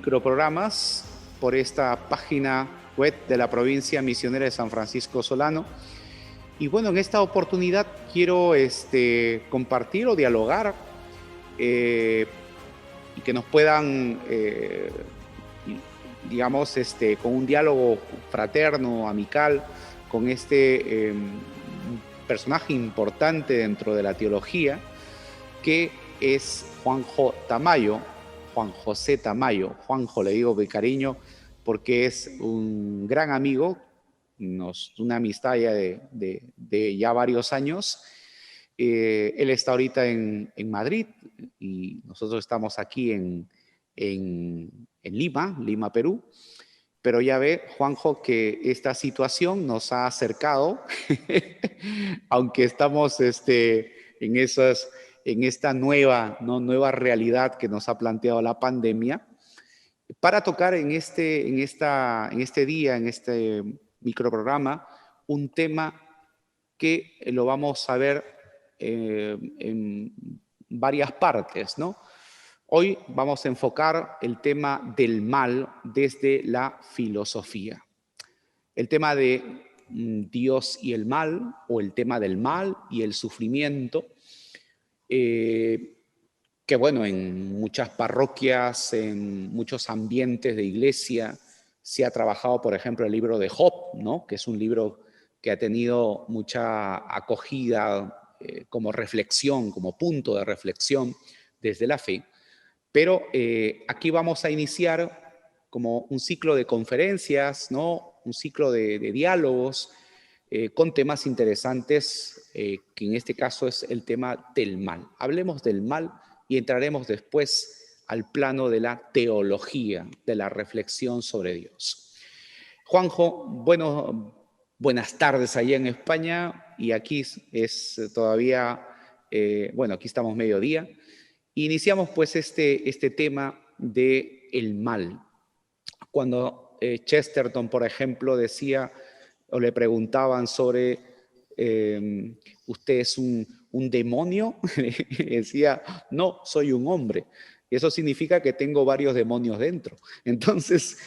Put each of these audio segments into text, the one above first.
microprogramas por esta página web de la provincia misionera de San Francisco Solano. Y bueno, en esta oportunidad quiero compartir o dialogar y que nos puedan, digamos, con un diálogo fraterno, amical, con personaje importante dentro de la teología, que es Juanjo Tamayo, Juan José Tamayo. Juanjo le digo de cariño porque es un gran amigo, una amistad ya de ya varios años. Él está ahorita en Madrid y nosotros estamos aquí en Lima, Perú. Pero ya ve, Juanjo, que esta situación nos ha acercado, aunque estamos en esta nueva realidad que nos ha planteado la pandemia, para tocar en este día, en este microprograma, un tema que lo vamos a ver en varias partes, ¿no? Hoy vamos a enfocar el tema del mal desde la filosofía. El tema de Dios y el mal, o el tema del mal y el sufrimiento, que bueno, en muchas parroquias, en muchos ambientes de iglesia, se ha trabajado, por ejemplo, el libro de Job, ¿no? Que es un libro que ha tenido mucha acogida como reflexión, como punto de reflexión desde la fe. Pero aquí vamos a iniciar como un ciclo de conferencias, ¿no? Un ciclo de diálogos con temas interesantes, que en este caso es el tema del mal. Hablemos del mal y entraremos después al plano de la teología, de la reflexión sobre Dios. Juanjo, buenas tardes allá en España, y aquí es todavía, bueno, aquí estamos mediodía. Iniciamos pues este tema del mal. Cuando Chesterton, por ejemplo, decía o le preguntaban sobre ¿usted es un demonio? Decía, no, soy un hombre. Y eso significa que tengo varios demonios dentro. Entonces,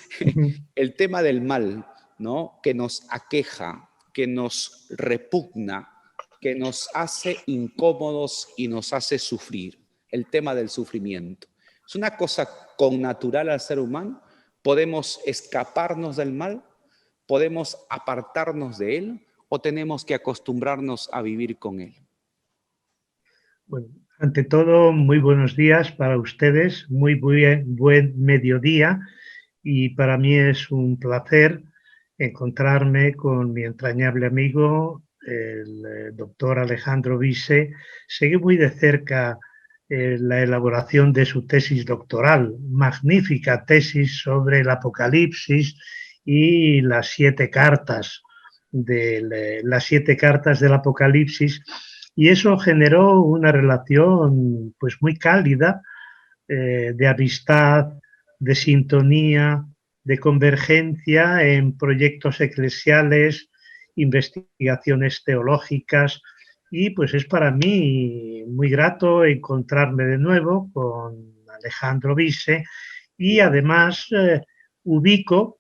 el tema del mal, ¿no? Que nos aqueja, que nos repugna, que nos hace incómodos y nos hace sufrir. El tema del sufrimiento. ¿Es una cosa connatural al ser humano? ¿Podemos escaparnos del mal? ¿Podemos apartarnos de él? ¿O tenemos que acostumbrarnos a vivir con él? Bueno, ante todo, muy buenos días para ustedes, muy buen mediodía, y para mí es un placer encontrarme con mi entrañable amigo, el doctor Alejandro Vise. Seguí muy de cerca la elaboración de su tesis doctoral, magnífica tesis sobre el Apocalipsis y las 7 cartas del Apocalipsis, y eso generó una relación pues muy cálida, de amistad, de sintonía, de convergencia en proyectos eclesiales, investigaciones teológicas, y pues es para mí muy grato encontrarme de nuevo con Alejandro Vise, y además ubico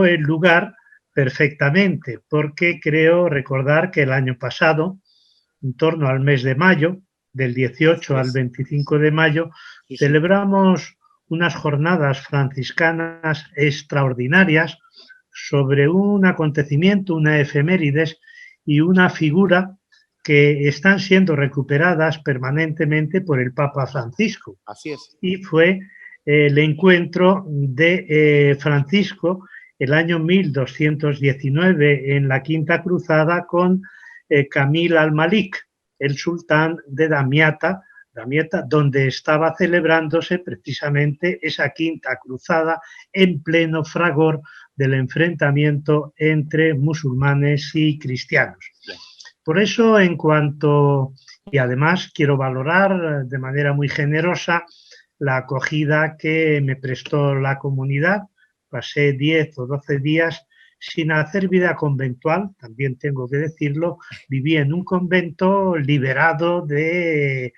el lugar perfectamente, porque creo recordar que el año pasado, en torno al mes de mayo, del 18 al 25 de mayo, celebramos unas jornadas franciscanas extraordinarias sobre un acontecimiento, una efemérides y una figura que están siendo recuperadas permanentemente por el Papa Francisco. Así es. Y fue el encuentro de Francisco el año 1219 en la Quinta Cruzada con Kamil al-Malik, el sultán de Damiata, donde estaba celebrándose precisamente esa Quinta Cruzada en pleno fragor del enfrentamiento entre musulmanes y cristianos. Por eso, y además quiero valorar de manera muy generosa la acogida que me prestó la comunidad. Pasé 10 o 12 días sin hacer vida conventual, también tengo que decirlo. Viví en un convento liberado de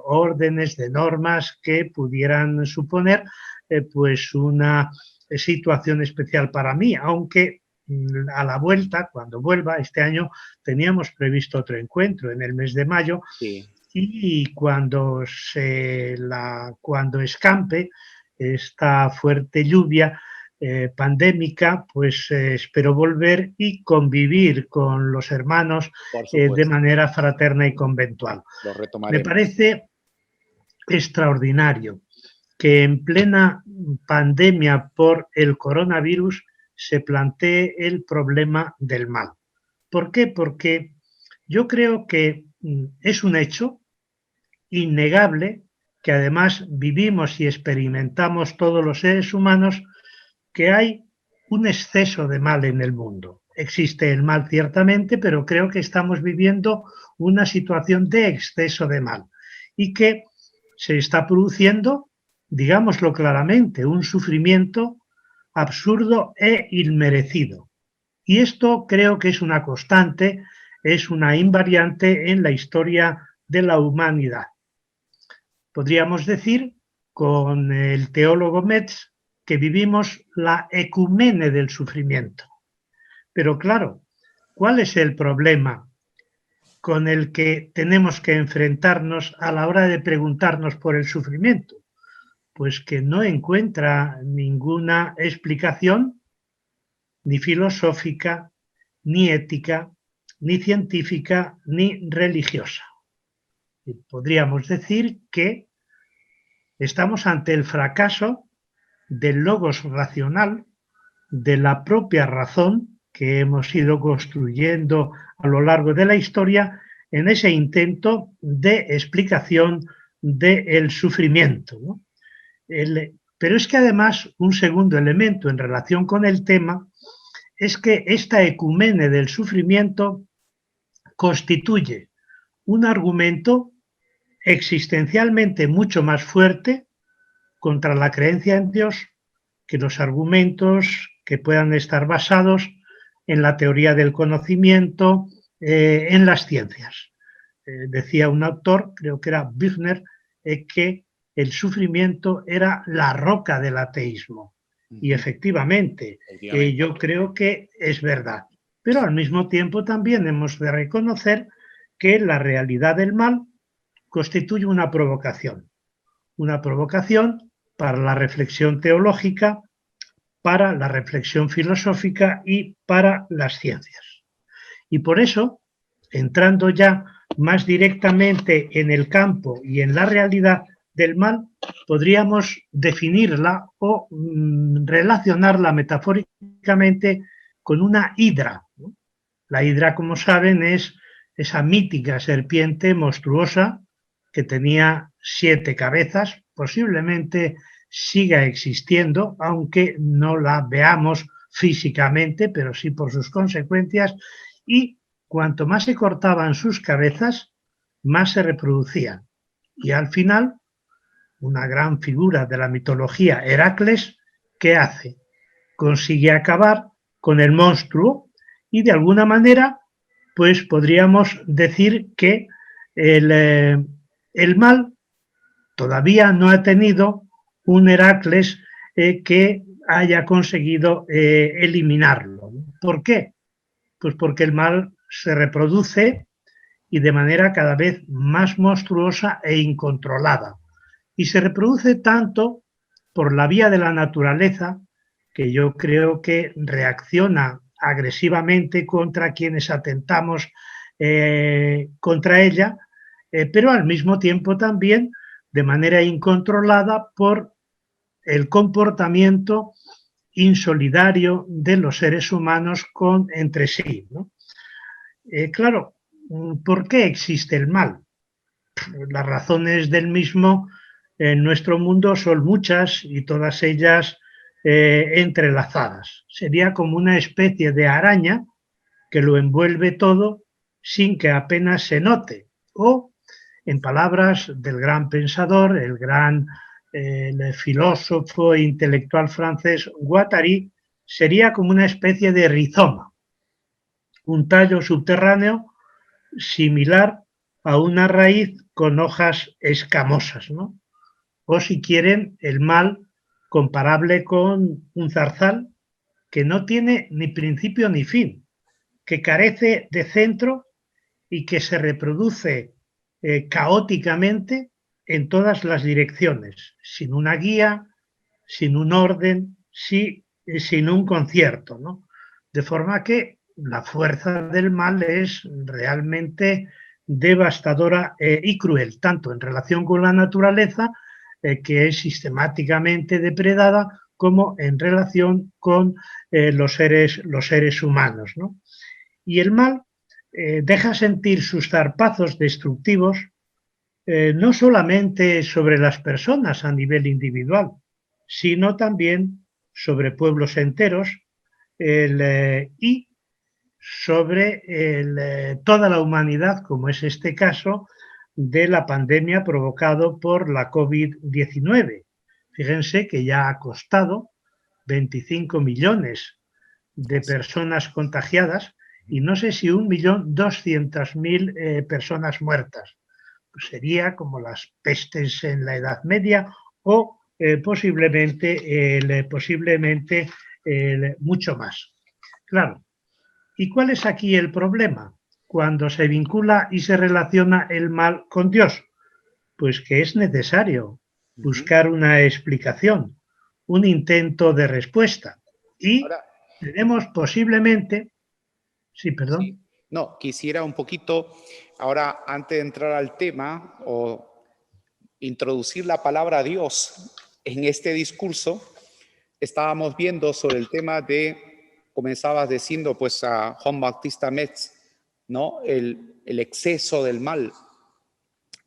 órdenes, de normas que pudieran suponer pues una situación especial para mí, aunque a la vuelta, cuando vuelva este año, teníamos previsto otro encuentro en el mes de mayo. Sí. Y cuando escampe esta fuerte lluvia pandémica, pues espero volver y convivir con los hermanos Por de supuesto, manera fraterna y conventual. lo Me retomaremos. parece extraordinario que en plena pandemia por el coronavirus se plantee el problema del mal. ¿Por qué? Porque yo creo que es un hecho innegable que además vivimos y experimentamos todos los seres humanos, que hay un exceso de mal en el mundo. Existe el mal ciertamente, pero creo que estamos viviendo una situación de exceso de mal y que se está produciendo, digámoslo claramente, un sufrimiento absurdo e inmerecido. Y esto creo que es una constante, es una invariante en la historia de la humanidad. Podríamos decir, con el teólogo Metz, que vivimos la ecumene del sufrimiento. Pero claro, ¿cuál es el problema con el que tenemos que enfrentarnos a la hora de preguntarnos por el sufrimiento? Pues que no encuentra ninguna explicación, ni filosófica, ni ética, ni científica, ni religiosa. Y podríamos decir que estamos ante el fracaso del logos racional, de la propia razón que hemos ido construyendo a lo largo de la historia en ese intento de explicación del sufrimiento, ¿no? Pero es que además un segundo elemento en relación con el tema es que esta ecumene del sufrimiento constituye un argumento existencialmente mucho más fuerte contra la creencia en Dios que los argumentos que puedan estar basados en la teoría del conocimiento, en las ciencias. Decía un autor, creo que era Büchner, que el sufrimiento era la roca del ateísmo. Y efectivamente, yo creo que es verdad. Pero al mismo tiempo también hemos de reconocer que la realidad del mal constituye una provocación para la reflexión teológica, para la reflexión filosófica y para las ciencias. Y por eso, entrando ya más directamente en el campo y en la realidad del mal, podríamos definirla o relacionarla metafóricamente con una hidra. La hidra, como saben, es esa mítica serpiente monstruosa que tenía 7 cabezas, posiblemente siga existiendo, aunque no la veamos físicamente, pero sí por sus consecuencias, y cuanto más se cortaban sus cabezas, más se reproducían. Y al final, una gran figura de la mitología, Heracles, ¿qué hace? Consigue acabar con el monstruo y de alguna manera, pues podríamos decir que el mal todavía no ha tenido un Heracles que haya conseguido eliminarlo. ¿Por qué? Pues porque el mal se reproduce y de manera cada vez más monstruosa e incontrolada. Y se reproduce tanto por la vía de la naturaleza, que yo creo que reacciona agresivamente contra quienes atentamos contra ella, pero al mismo tiempo también de manera incontrolada por el comportamiento insolidario de los seres humanos entre sí, ¿no? Claro, ¿por qué existe el mal? Las razones del mismo en nuestro mundo son muchas y todas ellas entrelazadas. Sería como una especie de araña que lo envuelve todo sin que apenas se note. O, en palabras del gran pensador, el filósofo e intelectual francés Guattari, sería como una especie de rizoma, un tallo subterráneo similar a una raíz con hojas escamosas, ¿no? O si quieren, el mal comparable con un zarzal que no tiene ni principio ni fin, que carece de centro y que se reproduce caóticamente en todas las direcciones, sin una guía, sin un orden, sin un concierto, ¿no? De forma que la fuerza del mal es realmente devastadora y cruel, tanto en relación con la naturaleza, que es sistemáticamente depredada, como en relación con los seres humanos, ¿no? Y el mal deja sentir sus zarpazos destructivos no solamente sobre las personas a nivel individual, sino también sobre pueblos enteros y sobre toda la humanidad, como es este caso de la pandemia provocado por la COVID-19. Fíjense que ya ha costado 25 millones de personas contagiadas y no sé si 1.200.000 personas muertas. Pues sería como las pestes en la Edad Media o posiblemente mucho más. Claro. ¿Y cuál es aquí el problema? Cuando se vincula y se relaciona el mal con Dios, pues que es necesario buscar una explicación, un intento de respuesta. Y Ahora, tenemos posiblemente, sí, sí. perdón. No, quisiera un poquito, ahora antes de entrar al tema o introducir la palabra Dios en este discurso, estábamos viendo sobre el tema de, comenzabas diciendo pues a Juan Bautista Metz, ¿no? El exceso del mal.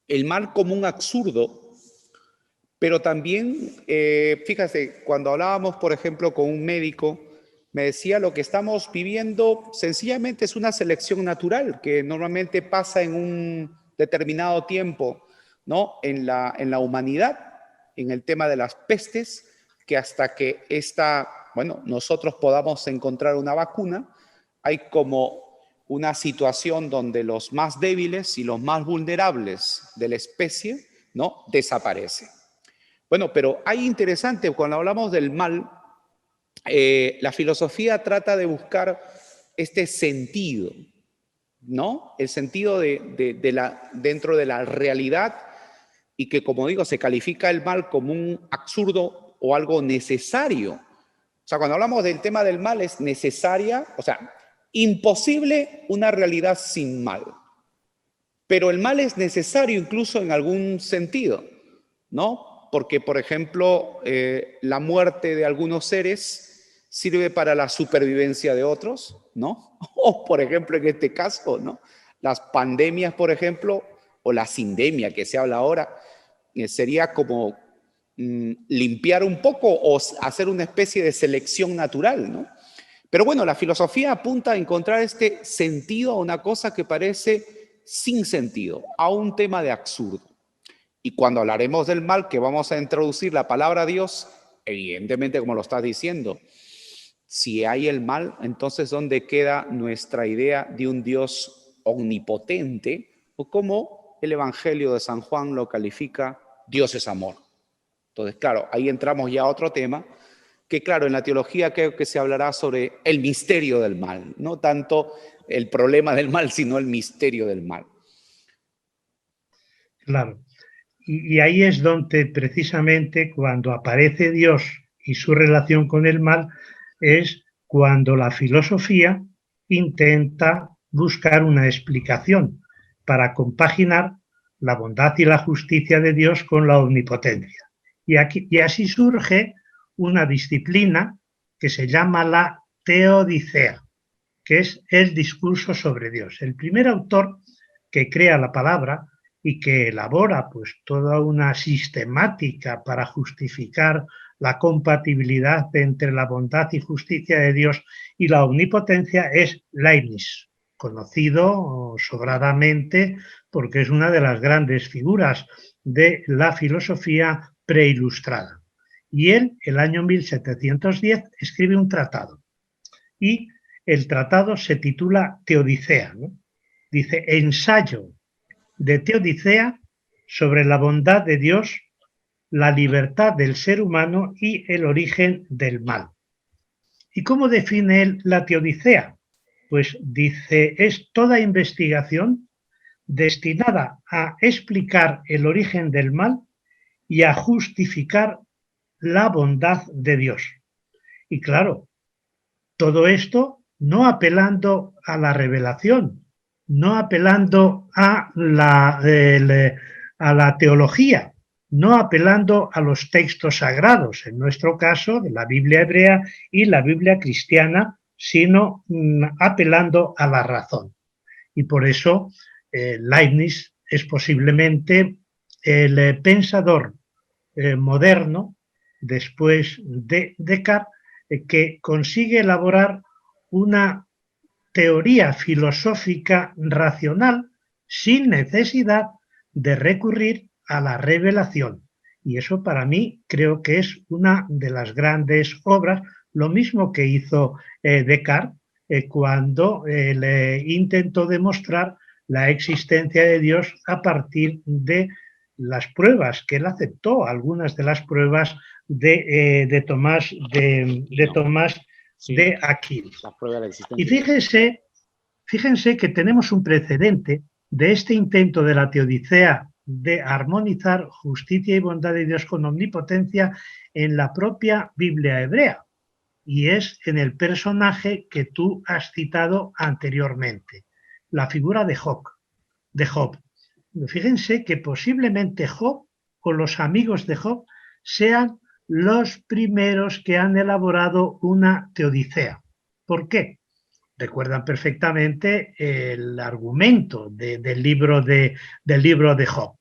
El mal como un absurdo, pero también, fíjate, cuando hablábamos, por ejemplo, con un médico, me decía lo que estamos viviendo sencillamente es una selección natural que normalmente pasa en un determinado tiempo, ¿no? En la humanidad, en el tema de las pestes, que hasta que bueno, nosotros podamos encontrar una vacuna, hay como una situación donde los más débiles y los más vulnerables de la especie, ¿no? Desaparecen. Bueno, pero hay interesante, cuando hablamos del mal, la filosofía trata de buscar este sentido, ¿no? El sentido dentro de la realidad y que, como digo, se califica el mal como un absurdo o algo necesario. O sea, cuando hablamos del tema del mal es necesaria, o sea, imposible una realidad sin mal. Pero el mal es necesario incluso en algún sentido, ¿no? Porque, por ejemplo, la muerte de algunos seres sirve para la supervivencia de otros, ¿no? O, por ejemplo, en este caso, ¿no? Las pandemias, por ejemplo, o la sindemia que se habla ahora, sería como limpiar un poco o hacer una especie de selección natural, ¿no? Pero bueno, la filosofía apunta a encontrar este sentido a una cosa que parece sin sentido, a un tema de absurdo. Y cuando hablaremos del mal, que vamos a introducir la palabra Dios, evidentemente, como lo estás diciendo, si hay el mal, entonces ¿dónde queda nuestra idea de un Dios omnipotente? O como el Evangelio de San Juan lo califica, Dios es amor. Entonces, claro, ahí entramos ya a otro tema, que claro, en la teología creo que se hablará sobre el misterio del mal, no tanto el problema del mal, sino el misterio del mal. Claro. Y ahí es donde precisamente cuando aparece Dios y su relación con el mal es cuando la filosofía intenta buscar una explicación para compaginar la bondad y la justicia de Dios con la omnipotencia. Y así surge una disciplina que se llama la teodicea, que es el discurso sobre Dios. El primer autor que crea la palabra y que elabora pues toda una sistemática para justificar la compatibilidad entre la bondad y justicia de Dios y la omnipotencia es Leibniz, conocido sobradamente porque es una de las grandes figuras de la filosofía preilustrada. Y él, el año 1710, escribe un tratado. Y el tratado se titula Teodicea, ¿no? Dice, ensayo de Teodicea sobre la bondad de Dios la libertad del ser humano y el origen del mal. ¿Y cómo define él la teodicea? Pues dice, es toda investigación destinada a explicar el origen del mal y a justificar la bondad de Dios. Y claro, todo esto no apelando a la revelación, no apelando a la teología, no apelando a los textos sagrados, en nuestro caso, de la Biblia hebrea y la Biblia cristiana, sino apelando a la razón. Y por eso Leibniz es posiblemente el pensador moderno, después de Descartes, que consigue elaborar una teoría filosófica racional sin necesidad de recurrir a la revelación. Y eso para mí creo que es una de las grandes obras, lo mismo que hizo Descartes cuando le intentó demostrar la existencia de Dios a partir de las pruebas que él aceptó, algunas de las pruebas de Tomás de Aquino. Y fíjense que tenemos un precedente de este intento de la teodicea de armonizar justicia y bondad de Dios con omnipotencia en la propia Biblia hebrea, y es en el personaje que tú has citado anteriormente, la figura de Job. Fíjense que posiblemente Job o los amigos de Job sean los primeros que han elaborado una teodicea. ¿Por qué? Recuerdan perfectamente el argumento del libro de Job.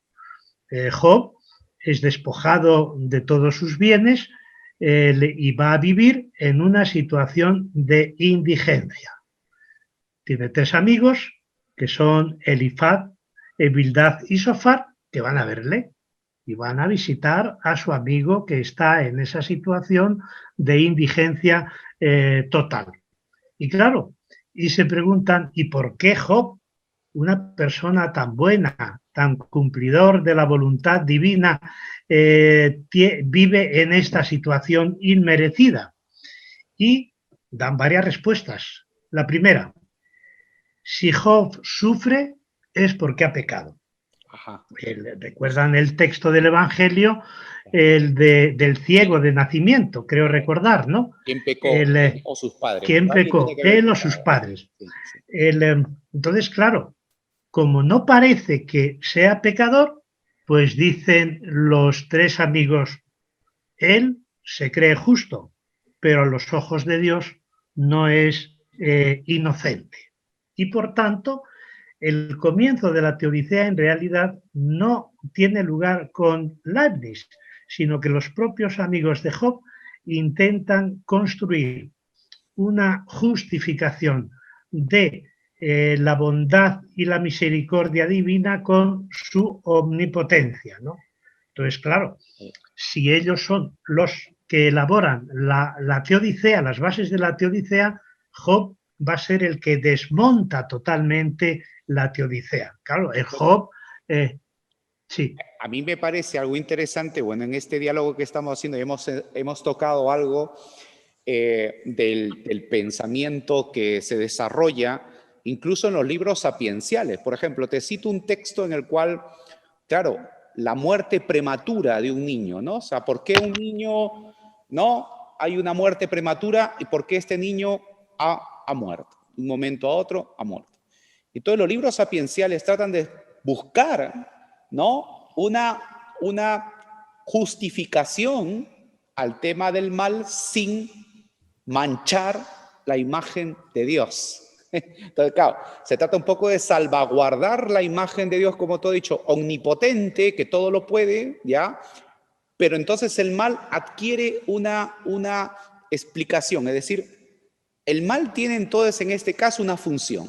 Job es despojado de todos sus bienes y va a vivir en una situación de indigencia. Tiene 3 amigos, que son Elifaz, Bildad y Sofar, que van a verle y van a visitar a su amigo que está en esa situación de indigencia total. Y claro, y se preguntan, ¿y por qué Job, una persona tan buena, tan cumplidor de la voluntad divina, vive en esta situación inmerecida? Y dan varias respuestas. La primera, si Job sufre es porque ha pecado. Ajá. ¿Recuerdan el texto del Evangelio? Del ciego de nacimiento, creo recordar, ¿no? ¿Quién pecó? Él o sus padres. ¿Quién pecó? Él o sus padres. Sí, sí. Entonces, claro, como no parece que sea pecador, pues dicen los 3 amigos, él se cree justo, pero a los ojos de Dios no es inocente. Y por tanto, el comienzo de la teodicea en realidad no tiene lugar con Leibniz, sino que los propios amigos de Job intentan construir una justificación de la bondad y la misericordia divina con su omnipotencia, ¿no? Entonces, claro, si ellos son los que elaboran la teodicea, las bases de la teodicea, Job va a ser el que desmonta totalmente la teodicea. Claro, el Job... sí. A mí me parece algo interesante, bueno, en este diálogo que estamos haciendo hemos tocado algo del pensamiento que se desarrolla incluso en los libros sapienciales. Por ejemplo, te cito un texto en el cual, claro, la muerte prematura de un niño, ¿no? O sea, ¿por qué un niño, no? Hay una muerte prematura y por qué este niño ha muerto. De un momento a otro ha muerto. Y todos los libros sapienciales tratan de buscar, ¿no? Una justificación al tema del mal sin manchar la imagen de Dios. Entonces, claro, se trata un poco de salvaguardar la imagen de Dios, como te he dicho, omnipotente, que todo lo puede, ¿ya? Pero entonces el mal adquiere una explicación, es decir, el mal tiene entonces en este caso una función,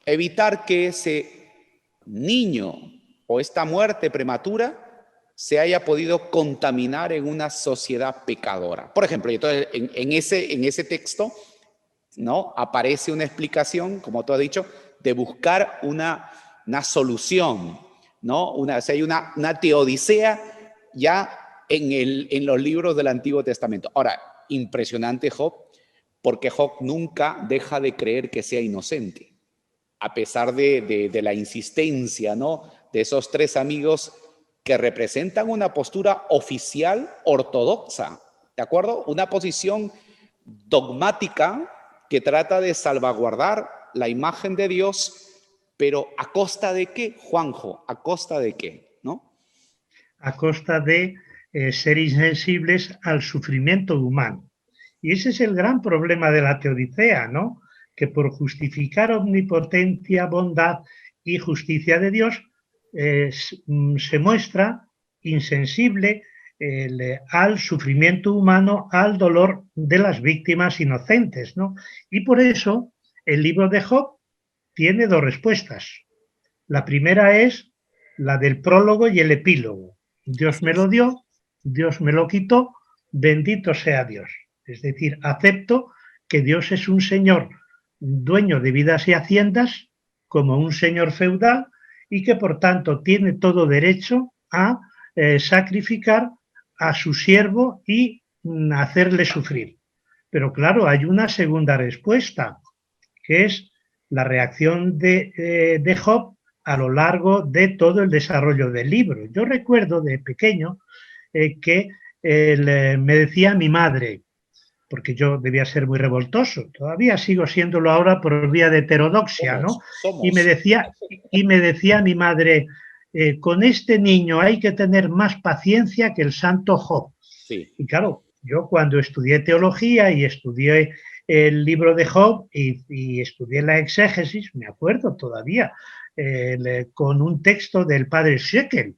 evitar que ese niño o esta muerte prematura se haya podido contaminar en una sociedad pecadora. Por ejemplo, entonces, en ese texto, ¿no? Aparece una explicación, como tú has dicho, de buscar una solución, ¿no? O sea, hay una teodicea ya en los libros del Antiguo Testamento. Ahora, impresionante Job, porque Job nunca deja de creer que sea inocente, a pesar de la insistencia, ¿no?, de esos tres amigos que representan una postura oficial ortodoxa, ¿de acuerdo? Una posición dogmática que trata de salvaguardar la imagen de Dios, pero ¿a costa de qué, Juanjo? ¿A costa de qué? ¿No? A costa de ser insensibles al sufrimiento humano. Y ese es el gran problema de la teodicea, ¿no? Que por justificar omnipotencia, bondad y justicia de Dios, se muestra insensible al sufrimiento humano, al dolor de las víctimas inocentes, ¿no? Y por eso el libro de Job tiene dos respuestas. La primera es la del prólogo y el epílogo. Dios me lo dio, Dios me lo quitó, bendito sea Dios. Es decir, acepto que Dios es un señor dueño de vidas y haciendas, como un señor feudal, y que por tanto tiene todo derecho a sacrificar a su siervo y hacerle sufrir. Pero claro, hay una segunda respuesta, que es la reacción de Job a lo largo de todo el desarrollo del libro. Yo recuerdo de pequeño que me decía mi madre, porque yo debía ser muy revoltoso, todavía sigo siéndolo ahora por vía de heterodoxia, ¿no? Y me decía mi madre, con este niño hay que tener más paciencia que el santo Job. Sí. Y claro, yo cuando estudié teología y estudié el libro de Job y estudié la exégesis, me acuerdo todavía, con un texto del padre Shekel,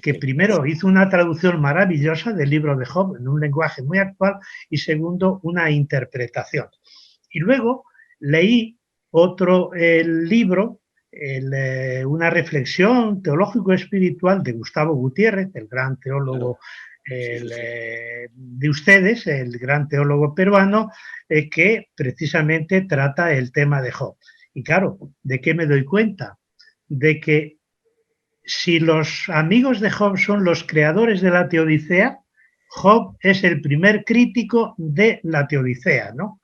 que primero hizo una traducción maravillosa del libro de Job en un lenguaje muy actual y segundo una interpretación. Y luego leí otro libro, una reflexión teológico-espiritual de Gustavo Gutiérrez, el gran teólogo de ustedes, el gran teólogo peruano, que precisamente trata el tema de Job. Y claro, ¿de qué me doy cuenta? De que si los amigos de Job son los creadores de la teodicea, Job es el primer crítico de la teodicea, ¿no?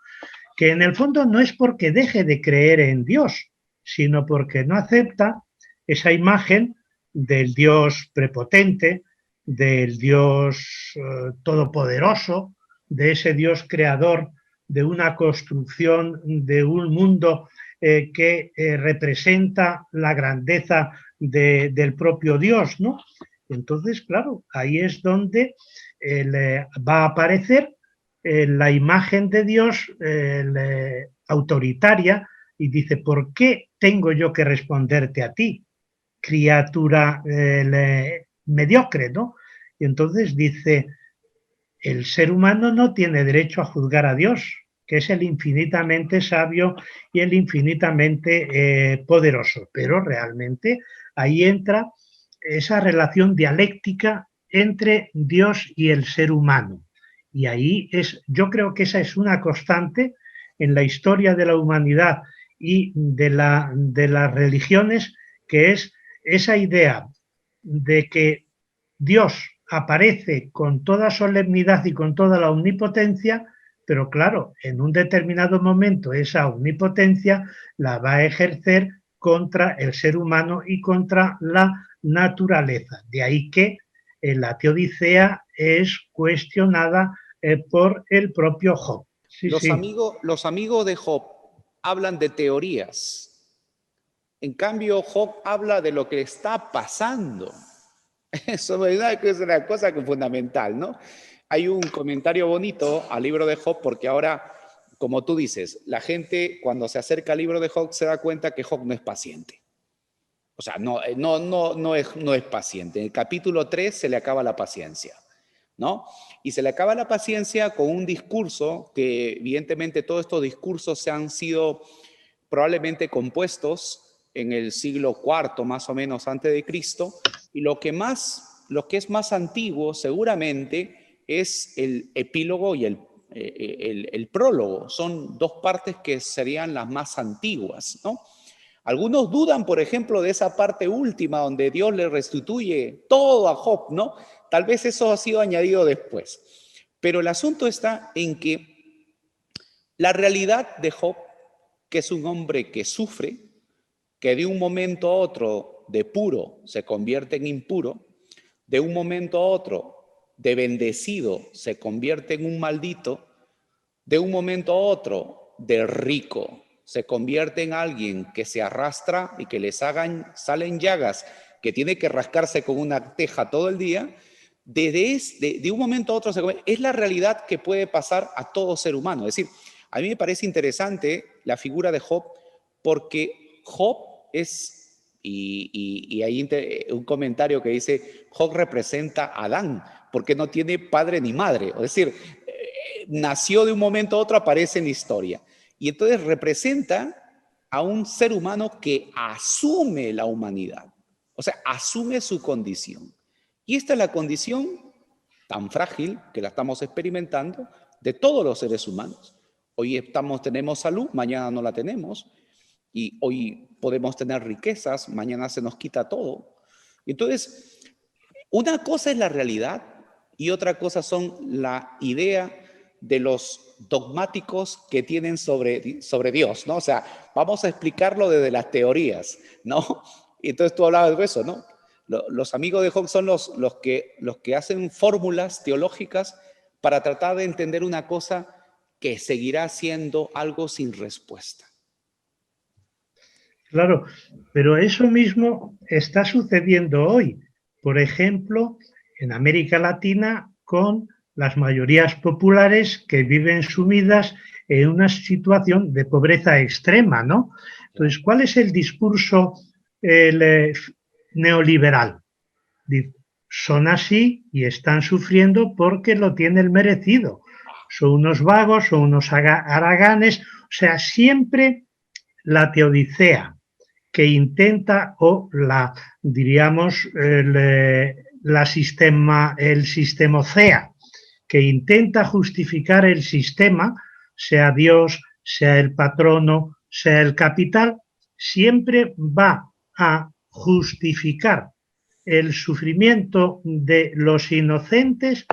Que en el fondo no es porque deje de creer en Dios, sino porque no acepta esa imagen del Dios prepotente, del Dios todopoderoso, de ese Dios creador, de una construcción de un mundo que representa la grandeza del propio Dios, ¿no? Entonces, claro, ahí es donde va a aparecer la imagen de Dios autoritaria y dice, ¿por qué tengo yo que responderte a ti, criatura mediocre, ¿no? Y entonces dice, el ser humano no tiene derecho a juzgar a Dios, que es el infinitamente sabio y el infinitamente poderoso, pero realmente ahí entra esa relación dialéctica entre Dios y el ser humano. Y ahí yo creo que esa es una constante en la historia de la humanidad y de las religiones, que es esa idea de que Dios aparece con toda solemnidad y con toda la omnipotencia, pero claro, en un determinado momento esa omnipotencia la va a ejercer contra el ser humano y contra la naturaleza. De ahí que la teodicea es cuestionada por el propio Job. Sí, Los sí. amigos de Job hablan de teorías. En cambio, Job habla de lo que está pasando. Eso es una cosa que es fundamental, ¿no? Hay un comentario bonito al libro de Job porque ahora, como tú dices, la gente cuando se acerca al libro de Job se da cuenta que Job no es paciente. O sea, no es paciente. En el capítulo 3 se le acaba la paciencia, ¿no? Y se le acaba la paciencia con un discurso que evidentemente todos estos discursos se han sido probablemente compuestos en el siglo IV más o menos antes de Cristo, y lo que es más antiguo seguramente es el epílogo y el prólogo. Son dos partes que serían las más antiguas, ¿no? Algunos dudan, por ejemplo, de esa parte última donde Dios le restituye todo a Job, ¿no? Tal vez eso ha sido añadido después. Pero el asunto está en que la realidad de Job, que es un hombre que sufre, que de un momento a otro de puro se convierte en impuro, de un momento a otro de bendecido se convierte en un maldito, de un momento a otro de rico se convierte en alguien que se arrastra y que salen llagas, que tiene que rascarse con una teja todo el día, de un momento a otro es la realidad que puede pasar a todo ser humano. Es decir, a mí me parece interesante la figura de Job porque Job es, y hay un comentario que dice, Job representa a Adán porque no tiene padre ni madre. Es decir, nació de un momento a otro, aparece en la historia. Y entonces representa a un ser humano que asume la humanidad, o sea, asume su condición. Y esta es la condición tan frágil que la estamos experimentando de todos los seres humanos. Hoy tenemos salud, mañana no la tenemos, y hoy podemos tener riquezas, mañana se nos quita todo. Entonces, una cosa es la realidad y otra cosa son la idea de los dogmáticos que tienen sobre Dios, ¿no? O sea, vamos a explicarlo desde las teorías, ¿no? Y entonces tú hablabas de eso, ¿no? Los amigos de Job son los que hacen fórmulas teológicas para tratar de entender una cosa que seguirá siendo algo sin respuesta. Claro, pero eso mismo está sucediendo hoy. Por ejemplo, en América Latina con las mayorías populares que viven sumidas en una situación de pobreza extrema, ¿no? Entonces, ¿cuál es el discurso neoliberal? Son así y están sufriendo porque lo tienen merecido. Son unos vagos, son unos haraganes, o sea, siempre la teodicea que intenta, o la, diríamos, el sistemocea, que intenta justificar el sistema, sea Dios, sea el patrono, sea el capital, siempre va a justificar el sufrimiento de los inocentes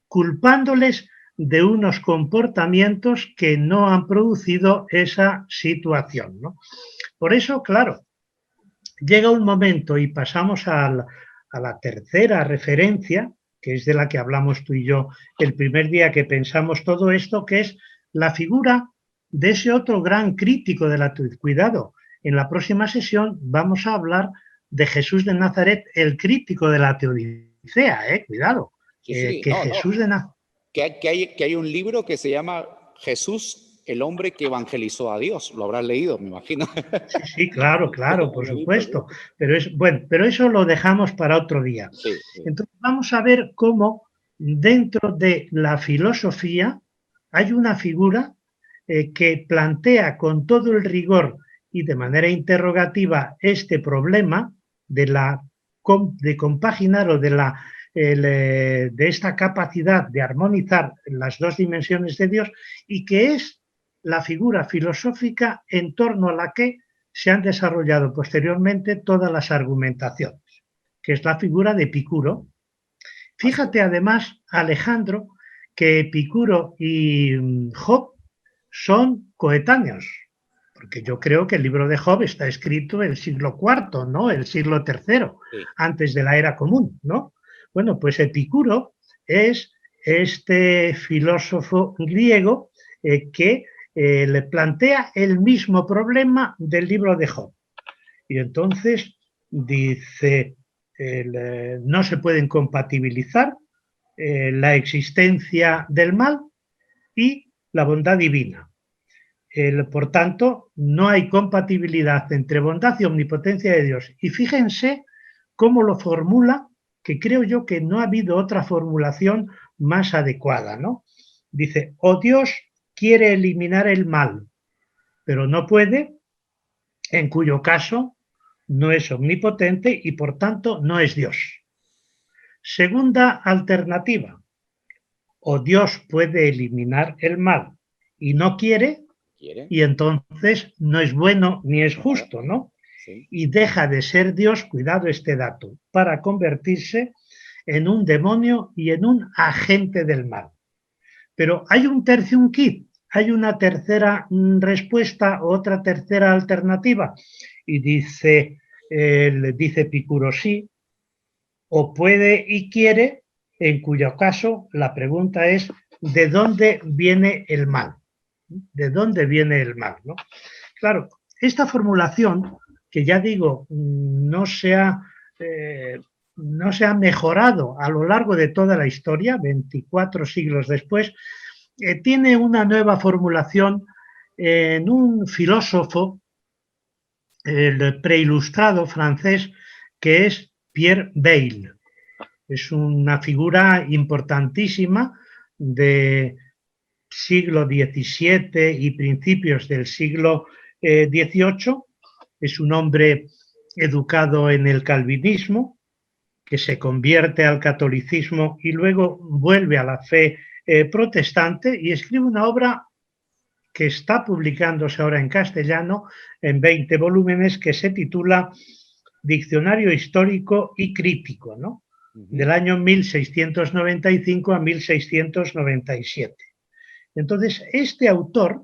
culpándoles de unos comportamientos que no han producido esa situación, ¿no? Por eso, claro, llega un momento y pasamos a la tercera referencia, que es de la que hablamos tú y yo el primer día que pensamos todo esto, que es la figura de ese otro gran crítico de la teodicea. Cuidado, en la próxima sesión vamos a hablar de Jesús de Nazaret, el crítico de la teodicea, cuidado. Sí, Que Jesús de Nazaret... Que hay un libro que se llama Jesús, el hombre que evangelizó a Dios. Lo habrás leído, me imagino. Sí, sí, claro, claro, por supuesto. Pero pero eso lo dejamos para otro día. Sí, sí. Entonces vamos a ver cómo dentro de la filosofía hay una figura que plantea con todo el rigor y de manera interrogativa este problema de compaginar o de esta capacidad de armonizar las dos dimensiones de Dios, y que es la figura filosófica en torno a la que se han desarrollado posteriormente todas las argumentaciones, que es la figura de Epicuro. Fíjate además, Alejandro, que Epicuro y Job son coetáneos, porque yo creo que el libro de Job está escrito en el siglo IV, ¿no? El siglo III, sí, antes de la era común, ¿no? Bueno, pues Epicuro es este filósofo griego que le plantea el mismo problema del libro de Job. Y entonces dice, no se pueden compatibilizar la existencia del mal y la bondad divina. Por tanto, no hay compatibilidad entre bondad y omnipotencia de Dios. Y fíjense cómo lo formula, que creo yo que no ha habido otra formulación más adecuada, ¿no? Dice, o Dios quiere eliminar el mal, pero no puede, en cuyo caso no es omnipotente y por tanto no es Dios. Segunda alternativa, o Dios puede eliminar el mal y no quiere, y entonces no es bueno ni es justo, ¿no? Sí. Y deja de ser Dios, cuidado este dato, para convertirse en un demonio y en un agente del mal. Pero hay un tercium quid, hay una tercera respuesta, otra tercera alternativa. Y dice Epicuro sí, o puede y quiere, en cuyo caso la pregunta es, ¿de dónde viene el mal? ¿De dónde viene el mal? ¿No? Claro, esta formulación, que ya digo, no se ha mejorado a lo largo de toda la historia, 24 siglos después, tiene una nueva formulación en un filósofo, el preilustrado francés, que es Pierre Bayle. Es una figura importantísima de siglo XVII y principios del siglo XVIII. Es un hombre educado en el calvinismo, que se convierte al catolicismo y luego vuelve a la fe protestante y escribe una obra que está publicándose ahora en castellano en 20 volúmenes, que se titula Diccionario Histórico y Crítico, ¿no? Del año 1695 a 1697. Entonces, este autor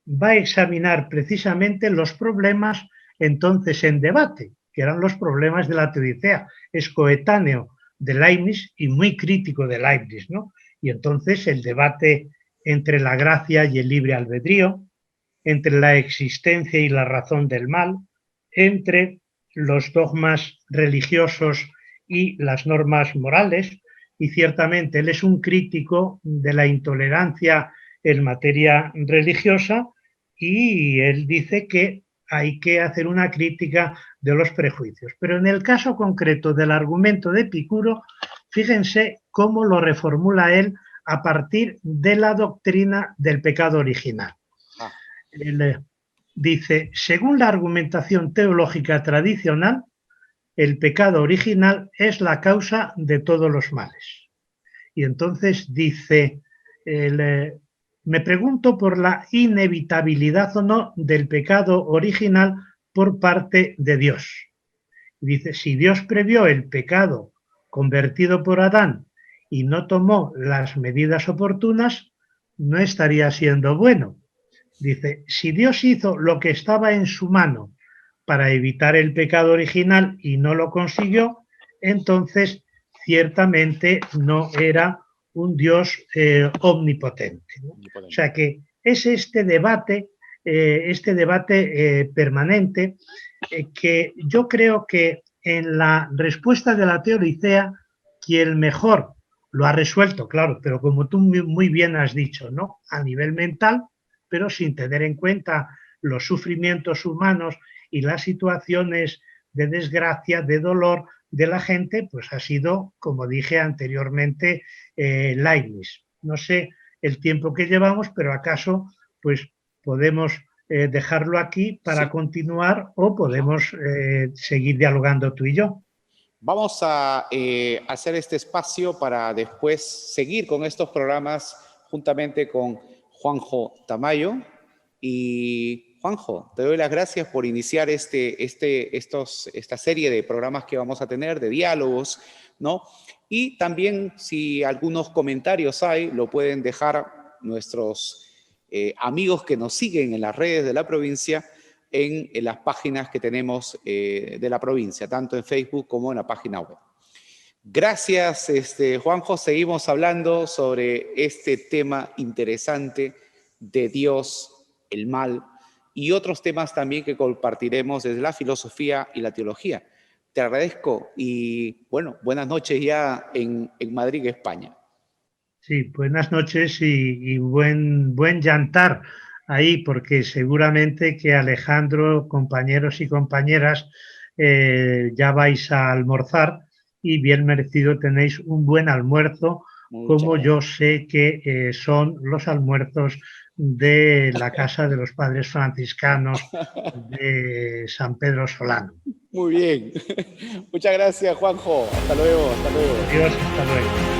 va a examinar precisamente los problemas entonces en debate, que eran los problemas de la teodicea. Es coetáneo de Leibniz y muy crítico de Leibniz, ¿no? Y entonces el debate entre la gracia y el libre albedrío, entre la existencia y la razón del mal, entre los dogmas religiosos y las normas morales, y ciertamente él es un crítico de la intolerancia en materia religiosa y él dice que hay que hacer una crítica de los prejuicios. Pero en el caso concreto del argumento de Epicuro, fíjense cómo lo reformula él a partir de la doctrina del pecado original. Él dice, según la argumentación teológica tradicional, el pecado original es la causa de todos los males. Y entonces dice, me pregunto por la inevitabilidad o no del pecado original por parte de Dios. Dice, si Dios previó el pecado convertido por Adán y no tomó las medidas oportunas, no estaría siendo bueno. Dice, si Dios hizo lo que estaba en su mano para evitar el pecado original y no lo consiguió, entonces ciertamente no era un Dios omnipotente, ¿no? O sea que es este debate permanente que yo creo que en la respuesta de la teodicea, quien mejor lo ha resuelto, claro, pero como tú muy bien has dicho, ¿no? A nivel mental, pero sin tener en cuenta los sufrimientos humanos y las situaciones de desgracia, de dolor de la gente, pues ha sido, como dije anteriormente, Leibniz. No sé el tiempo que llevamos, pero acaso pues podemos dejarlo aquí para continuar o podemos seguir dialogando tú y yo. Vamos a hacer este espacio para después seguir con estos programas juntamente con Juanjo Tamayo. Y Juanjo, te doy las gracias por iniciar esta serie de programas que vamos a tener, de diálogos, ¿no? Y también si algunos comentarios hay, lo pueden dejar nuestros amigos que nos siguen en las redes de la provincia, en las páginas que tenemos de la provincia, tanto en Facebook como en la página web. Gracias, Juanjo. Seguimos hablando sobre este tema interesante de Dios, el mal, y otros temas también que compartiremos desde la filosofía y la teología. Te agradezco y, bueno, buenas noches ya en Madrid, España. Sí, buenas noches y buen llantar ahí, porque seguramente que Alejandro, compañeros y compañeras, ya vais a almorzar y bien merecido tenéis un buen almuerzo, como yo sé que son los almuerzos de la Casa de los Padres Franciscanos de San Pedro Solano. Muy bien. Muchas gracias, Juanjo. Hasta luego, hasta luego. Adiós, hasta luego.